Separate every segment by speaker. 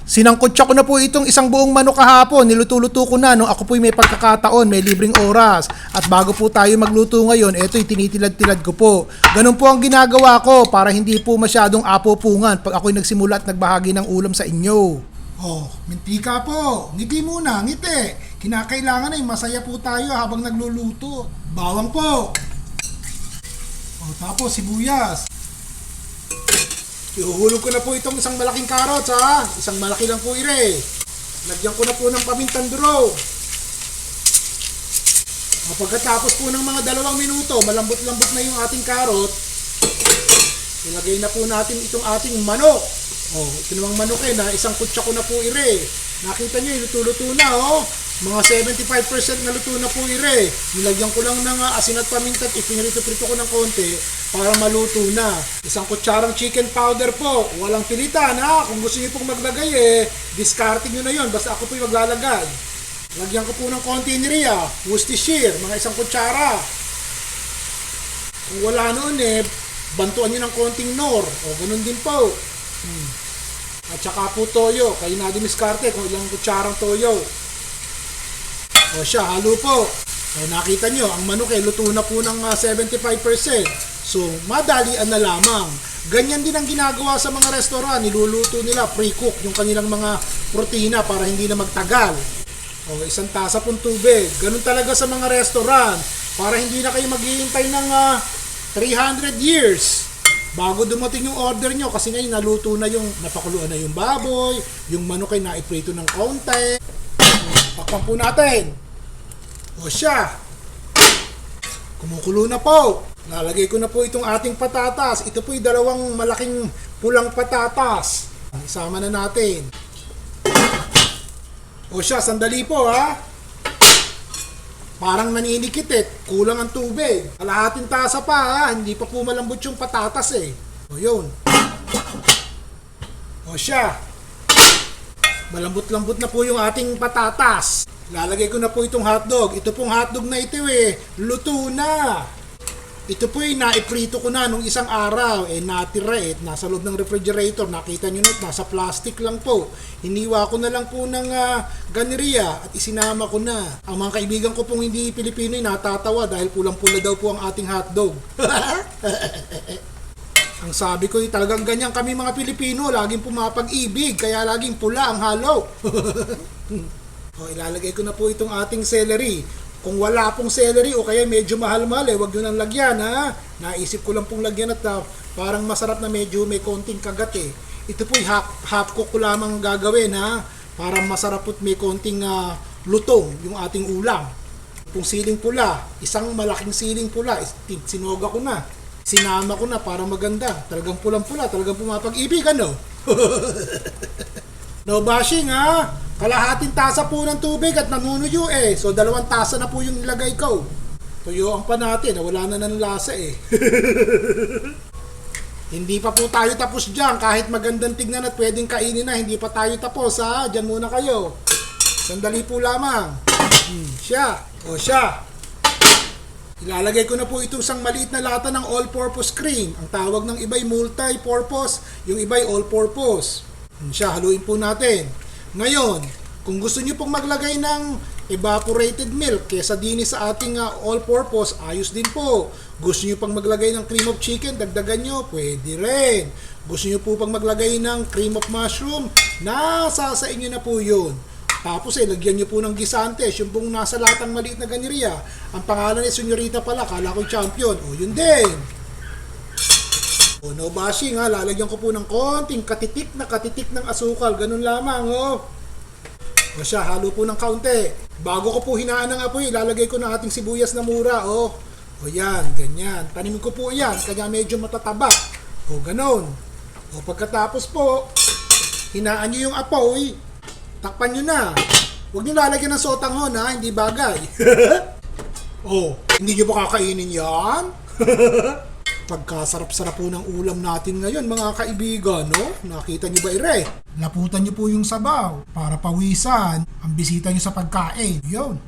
Speaker 1: Sinangkotsa ko na po itong isang buong manok kahapon. Niluto-luto ko na nung ako po'y may pagkakataon, may libreng oras. At bago po tayo magluto ngayon, ito'y tinitilad-tilad ko po. Ganun po ang ginagawa ko para hindi po masyadong apo-pungan pag ako'y nagsimula at nagbahagi ng ulam sa inyo. Oh, mintika po. Ngiti muna, ngiti. Kinakailangan ay masaya po tayo habang nagluluto. Bawang po. Oh, tapos sibuyas. Ihuhulog ko na po itong isang malaking carrots ha. Isang malaki lang po ire. Lagyan ko na po ng pamintang durog. Pagkatapos po ng mga 2 minuto, malambot-lambot na yung ating carrot. Ilagay na po natin itong ating manok. Oh, ito namang manok na isang kutsa ko na po ire. Nakita nyo, luto-luto na oh. Mga 75% na luto na po ire. Nilagyan ko lang ng asin at paminta at ipinirito-prito ko ng konti para maluto na. Isang kutsarang chicken powder po. Walang pilitan ha. Kung gusto niyo pong maglagay discarding nyo na yon. Basta ako po'y maglalagay. Lagyan ko po ng konti niriya. Worcestershire, mga isang kutsara. Kung wala noon bantuan nyo ng konting nor. O ganun din po. At saka po toyo. Kayo na dimiskarte kung ilang kutsarang toyo. O siya, halo po. O nakita nyo, ang manok luto na po ng 75%. So, madalian na lamang. Ganyan din ang ginagawa sa mga restaurant. Niluluto nila, pre-cook yung kanilang mga protina para hindi na magtagal. O, 1 tasa pong tubig. Ganun talaga sa mga restaurant. Para hindi na kayo maghihintay ng 300 years. Bago dumating yung order nyo. Kasi ngayon, naluto na yung, napakuluan na yung baboy. Yung manok ay naiprito ng kaunti. Takpan po natin. O siya, kumukulo na po. Lalagay ko na po itong ating patatas. Ito po'y 2 malaking pulang patatas. Isama na natin. O siya, sandali po ha. Parang naninikit kulang ang tubig. Kalahating tasa pa ha. Hindi pa po malambot yung patatas O yun. O siya, malambot-lambot na po yung ating patatas. Lalagay ko na po itong hotdog. Ito pong hotdog na ito luto na. Ito po naiprito ko na nung isang araw. Natira nasa loob ng refrigerator. Nakita nyo na, nasa plastic lang po. Hiniwa ko na lang po ng ganiriya at isinama ko na. Ang mga kaibigan ko pong hindi Pilipino natatawa dahil pulang-pula daw po ang ating hotdog. Ang sabi ko talagang ganyan kami mga Pilipino. Laging pumapag-ibig, kaya laging pula ang halo. O, ilalagay ko na po itong ating celery. Kung wala pong celery o kaya medyo mahal-mahal wag nyo nang lagyan ha. Naisip ko lang pong lagyan at parang masarap na medyo may konting kagat Ito po half cook ko lamang gagawin ha. Para masarap at may konting lutong yung ating ulam. Kung siling pula, isang malaking siling pula, sinoga ko na. Sinama ko na para maganda. Talagang pulang-pula, talagang pumapag-ibig No bashing ha. Kalahating tasa po ng tubig at nanunuyo So 2 tasa na po yung nilagay ko. Tuyuan pa natin, wala na ng lasa Hindi pa po tayo tapos dyan. Kahit magandang tignan at pwedeng kainin na, hindi pa tayo tapos ha. Dyan muna kayo. Sandali po lamang. Siya. O siya. Ilalagay ko na po itong isang maliit na lata ng all-purpose cream. Ang tawag ng iba'y multi-purpose, yung iba'y all-purpose. Siya, haluin po natin. Ngayon, kung gusto nyo pong maglagay ng evaporated milk kesa din sa ating all-purpose, ayos din po. Gusto nyo pang maglagay ng cream of chicken, dagdagan nyo, pwede rin. Gusto nyo po pang maglagay ng cream of mushroom, nasa sa inyo na po yun. Tapos lagyan nyo po ng gisantes, yung pong nasa latang maliit na ganiriya. Ang pangalan ni Senyorita pala, kala ko champion. O yun din. O no bashing ha, lalagyan ko po ng konting katitik ng asukal. Ganun lamang O siya, halo po ng kaunti. Bago ko po hinaan ng apoy, ilalagay ko ng ating sibuyas na mura. O yan, ganyan. Tanimin ko po yan, kanya medyo matataba. O ganun. O pagkatapos po, hinaan nyo yung apoy. Takpan nyo na. Huwag nyo lalagyan ng sotanghon ha, hindi bagay. Hindi nyo ba kakainin yan? Pagkasarap-sarap po ng ulam natin ngayon mga kaibigan, no? Nakita nyo ba Laputan nyo po yung sabaw para pawisan ang bisita nyo sa pagkain. Yun.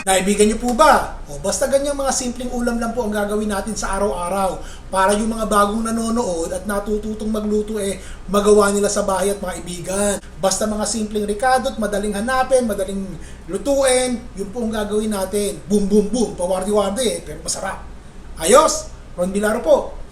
Speaker 1: Kaibigan niyo po ba? O basta ganyang mga simpleng ulam lang po ang gagawin natin sa araw-araw para yung mga bagong nanonood at natututong magluto magawa nila sa bahay at mga ibigan. Basta mga simpleng ricado at madaling hanapin, madaling lutuin, yun po ang gagawin natin. Boom, boom, boom, pawardi-wardi pero masarap. Ayos! Ron Bilaro po.